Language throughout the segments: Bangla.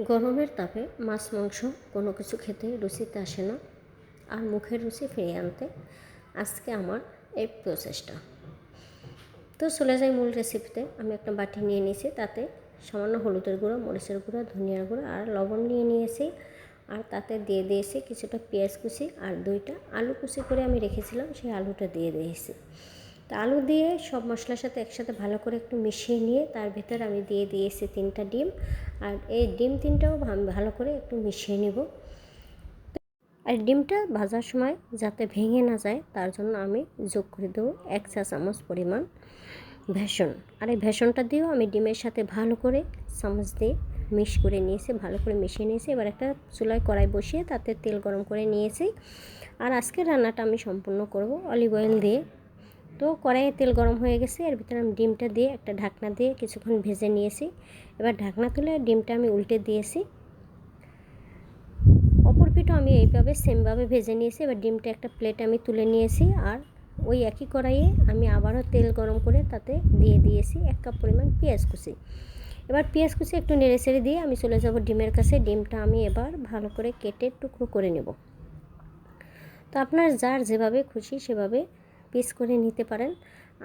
গরমের তাপে মাছ মাংস কোনো কিছু খেতে রুচিতে আসে না, আর মুখের রুচি ফিরিয়ে আনতে আজকে আমার এই প্রচেষ্টা। তো চলে যাই মূল রেসিপিতে। আমি একটা বাটি নিয়ে নিয়েছি, তাতে সামান্য হলুদের গুঁড়ো, মরিচের গুঁড়ো, ধনিয়ার গুঁড়ো আর লবণ নিয়ে নিয়েছি। আর তাতে দিয়ে দিয়েছি কিছুটা পেঁয়াজ কুচি আর 2টা আলু কুচি করে আমি রেখেছিলাম, সেই আলুটা দিয়ে দিয়েছি। তো আলু দিয়ে সব মশলার সাথে একসাথে ভালো করে একটু মিশিয়ে নিয়ে তার ভিতরে আমি দিয়ে দিয়েছি 3টা ডিম। আর এই ডিম 3টাও ভালো করে একটু মিশিয়ে নেব। আর ডিমটা ভাজার সময় যাতে ভেঙে না যায় তার জন্য আমি যোগ করে দেবো 1 চা চামচ পরিমাণ বেসন। আর এই বেসনটা দিয়েও আমি ডিমের সাথে ভালো করে চামচ দিয়ে মিক্স করে নিয়েছি, ভালো করে মিশিয়ে নিয়েছি। এবার একটা চুলায় কড়াই বসিয়ে তাতে তেল গরম করে নিয়েছি। আর আজকে রান্নাটা আমি সম্পূর্ণ করব অলিভ অয়েল দিয়ে। তো কড়াইয়ে তেল গরম হয়ে গেছে, এর ভিতরে আমি ডিমটা দিয়ে একটা ঢাকনা দিয়ে কিছুক্ষণ ভেজে নিয়েছি। এবার ঢাকনা তুলে ডিমটা আমি উল্টে দিয়েছি। অপর পিঠও আমি এইভাবে সেমভাবে ভেজে নিয়েছি। এবার ডিমটা একটা প্লেটে আমি তুলে নিয়েছি। আর ওই একই কড়াইয়ে আমি আবারও তেল গরম করে তাতে দিয়ে দিয়েছি 1 কাপ পরিমাণ পেঁয়াজ কুচি। এবার পেঁয়াজ কুচি একটু নেড়ে চেড়ে দিয়ে আমি চলে যাব ডিমের কাছে। ডিমটা আমি এবার ভালো করে কেটে টুকরো করে নেব। তো আপনার যার যেভাবে খুশি সেভাবে পিস করে নিতে পারেন।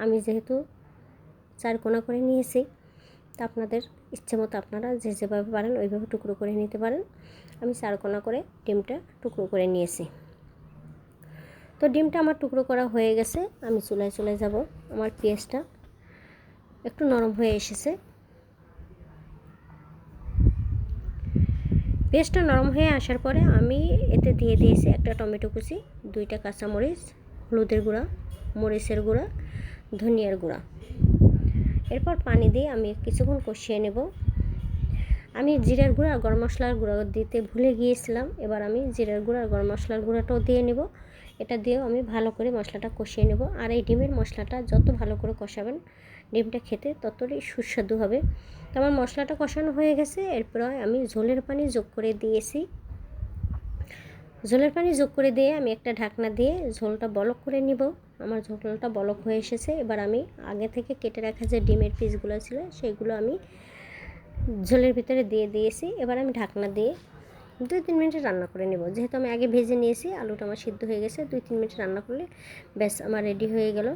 আমি যেহেতু 4 কোনা করে নিয়েছি, তা আপনাদের ইচ্ছে মতো আপনারা যেভাবে পারেন ওইভাবে টুকরো করে নিতে পারেন। আমি 4 কোনা করে ডিমটা টুকরো করে নিয়েছি। তো ডিমটা আমার টুকরো করা হয়ে গেছে, আমি চুলায় চলে যাব। আমার পেঁয়াজটা একটু নরম হয়ে এসেছে। পেঁয়াজটা নরম হয়ে আসার পরে আমি এতে দিয়ে দিয়েছি একটা টমেটো কুচি, 2টা কাঁচামরিচ, হলুদের গুঁড়া, মরিচের গুঁড়া, ধনিয়ার গুঁড়া। এরপর পানি দিয়ে আমি কিছুক্ষণ কষিয়ে নেব। আমি জিরার গুঁড়া আর গরম মশলার গুঁড়া দিতে ভুলে গিয়েছিলাম। এবার আমি জিরার গুঁড়া আর গরম মশলার গুঁড়াটাও দিয়ে নেব। এটা দিয়েও আমি ভালো করে মশলাটা কষিয়ে নেব। আর এই ডিমের মশলাটা যত ভালো করে কষাবেন ডিমটা খেতে ততটাই সুস্বাদু হবে। তো আমার মশলাটা কষানো হয়ে গেছে। এরপর আমি ঝোলের পানি যোগ করে দিয়েছি। ঝোলের পানি যোগ করে দিয়ে আমি একটা ঢাকনা দিয়ে ঝোলটা বলক করে নিব। আমার ঝোলটা বলক হয়ে এসেছে। এবার আমি আগে থেকে কেটে রাখা যে ডিমের পিসগুলো ছিল সেগুলো আমি ঝোলের ভিতরে দিয়ে দিয়েছি। এবার আমি ঢাকনা দিয়ে 2-3 মিনিট রান্না করে নেব। যেহেতু আমি আগে ভেজে নিয়েছি, আলুটা আমার সিদ্ধ হয়ে গেছে। 2-3 মিনিট রান্না করলে ব্যাস আমার রেডি হয়ে গেল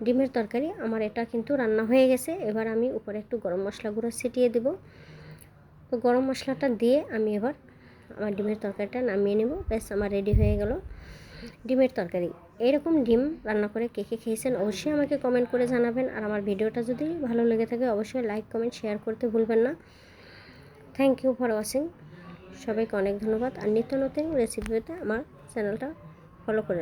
ডিমের তরকারি। আমার এটা কিন্তু রান্না হয়ে গেছে। এবার আমি উপরে একটু গরম মশলা গুঁড়ো ছিটিয়ে দেব। তো গরম মশলাটা দিয়ে আমি এবার আমার ডিমের তরকারিটা নামিয়ে নেব। ব্যাস আমার রেডি হয়ে গেল ডিমের তরকারি। এইরকম ডিম রান্না করে কে কে খেয়েছেন অবশ্যই আমাকে কমেন্ট করে জানাবেন। আর আমার ভিডিওটা যদি ভালো লেগে থাকে অবশ্যই লাইক, কমেন্ট, শেয়ার করতে ভুলবেন না। Thank you for watching. সবাইকে অনেক ধন্যবাদ। আর নিত্য নতুন রেসিপি পেতে আমার চ্যানেলটা ফলো করে